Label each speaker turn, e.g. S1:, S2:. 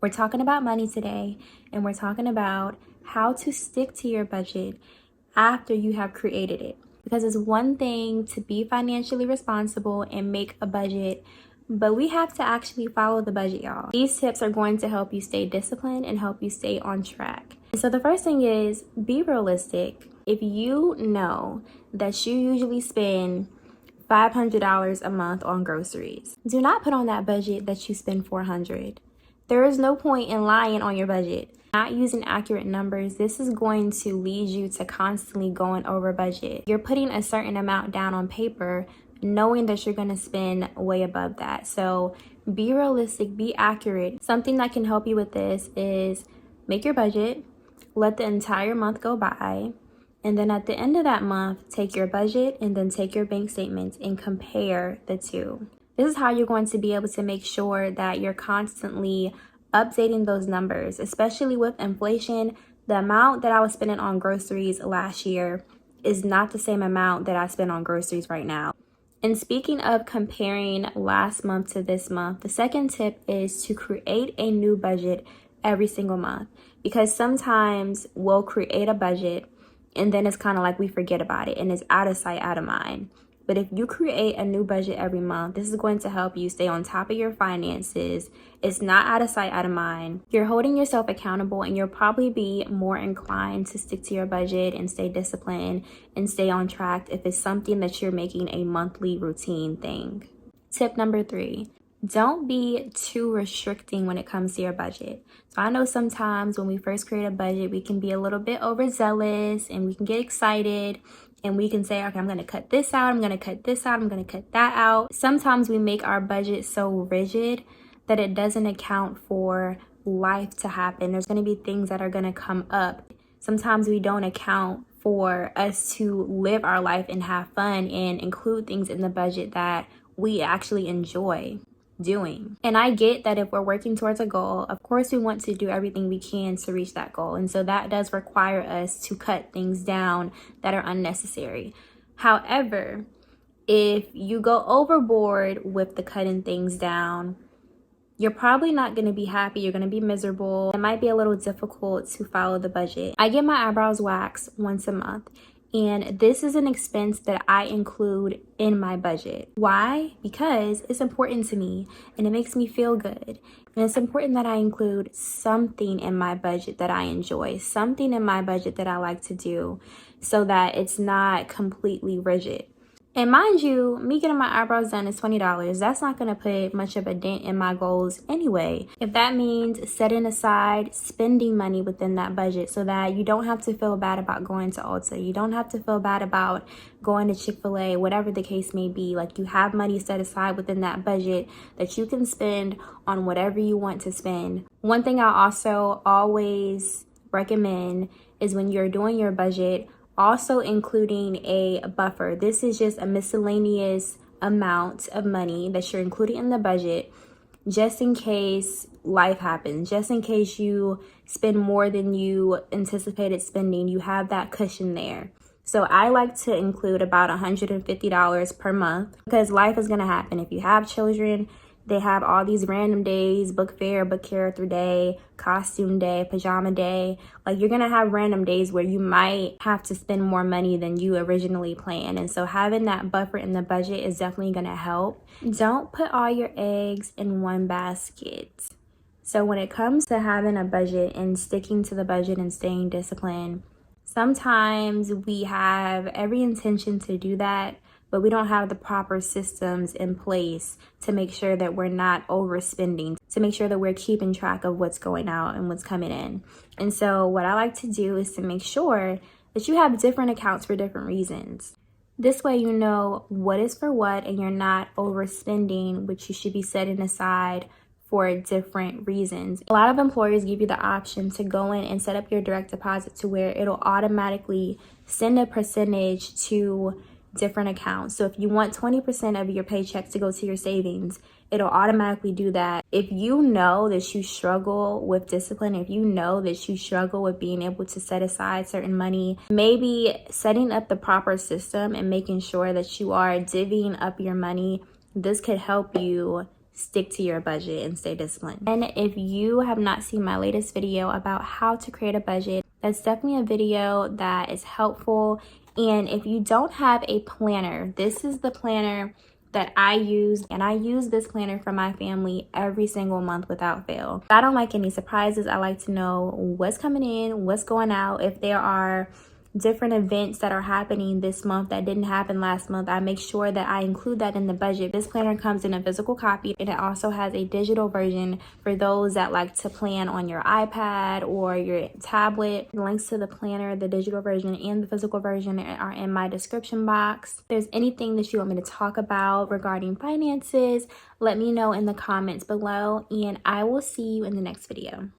S1: We're talking about money today, and we're talking about how to stick to your budget after you have created it. Because it's one thing to be financially responsible and make a budget, but we have to actually follow the budget, y'all. These tips are going to help you stay disciplined and help you stay on track. So the first thing is be realistic. If you know that you usually spend $500 a month on groceries, do not put on that budget that you spend $400. There is no point in lying on your budget. Not using accurate numbers, this is going to lead you to constantly going over budget. You're putting a certain amount down on paper, knowing that you're going to spend way above that. So be realistic, be accurate. Something that can help you with this is make your budget, let the entire month go by, and then at the end of that month, take your budget and then take your bank statements and compare the two. This is how you're going to be able to make sure that you're constantly updating those numbers, especially with inflation. The amount that I was spending on groceries last year is not the same amount that I spend on groceries right now. And speaking of comparing last month to this month, the second tip is to create a new budget every single month, because sometimes we'll create a budget and then it's kind of like we forget about it and it's out of sight, out of mind. But if you create a new budget every month, this is going to help you stay on top of your finances. It's not out of sight, out of mind. You're holding yourself accountable, and you'll probably be more inclined to stick to your budget and stay disciplined and stay on track if it's something that you're making a monthly routine thing. Tip number 3. Don't be too restricting when it comes to your budget. So I know sometimes when we first create a budget, we can be a little bit overzealous and we can get excited and we can say, okay, I'm going to cut this out, I'm going to cut this out, I'm going to cut that out. Sometimes we make our budget so rigid that it doesn't account for life to happen. There's going to be things that are going to come up. Sometimes we don't account for us to live our life and have fun and include things in the budget that we actually enjoy doing. And I get that if we're working towards a goal, of course we want to do everything we can to reach that goal. And so that does require us to cut things down that are unnecessary. However, if you go overboard with the cutting things down, you're probably not going to be happy. You're going to be miserable. It might be a little difficult to follow the budget. I get my eyebrows waxed once a month. And this is an expense that I include in my budget. Why? Because it's important to me and it makes me feel good. And it's important that I include something in my budget that I enjoy, something in my budget that I like to do, so that it's not completely rigid. And mind you, me getting my eyebrows done is $20. That's not going to put much of a dent in my goals anyway. If that means setting aside spending money within that budget so that you don't have to feel bad about going to Ulta, you don't have to feel bad about going to Chick-fil-A, whatever the case may be, like you have money set aside within that budget that you can spend on whatever you want to spend. One thing I also always recommend is when you're doing your budget, also including a buffer. This is just a miscellaneous amount of money that you're including in the budget just in case life happens, just in case you spend more than you anticipated spending. You have that cushion there. So I like to include about $150 per month because life is going to happen. If you have children, they have all these random days, book fair, book character day, costume day, pajama day. Like you're going to have random days where you might have to spend more money than you originally planned. And so having that buffer in the budget is definitely going to help. Don't put all your eggs in one basket. So when it comes to having a budget and sticking to the budget and staying disciplined, sometimes we have every intention to do that, but we don't have the proper systems in place to make sure that we're not overspending, to make sure that we're keeping track of what's going out and what's coming in. And so what I like to do is to make sure that you have different accounts for different reasons. This way you know what is for what and you're not overspending, which you should be setting aside for different reasons. A lot of employers give you the option to go in and set up your direct deposit to where it'll automatically send a percentage to different accounts. So if you want 20% of your paycheck to go to your savings, it'll automatically do that. If you know that you struggle with discipline, if you know that you struggle with being able to set aside certain money, maybe setting up the proper system and making sure that you are divvying up your money, this could help you stick to your budget and stay disciplined. And if you have not seen my latest video about how to create a budget, that's definitely a video that is helpful. And if you don't have a planner, this is the planner that I use, and I use this planner for my family every single month without fail. I don't like any surprises. I like to know what's coming in, what's going out. If there are different events that are happening this month that didn't happen last month, I make sure that I include that in the budget. This planner comes in a physical copy, and it also has a digital version for those that like to plan on your iPad or your tablet. The links to the planner, the digital version and the physical version, are in my description box. If there's anything that you want me to talk about regarding finances, let me know in the comments below, and I will see you in the next video.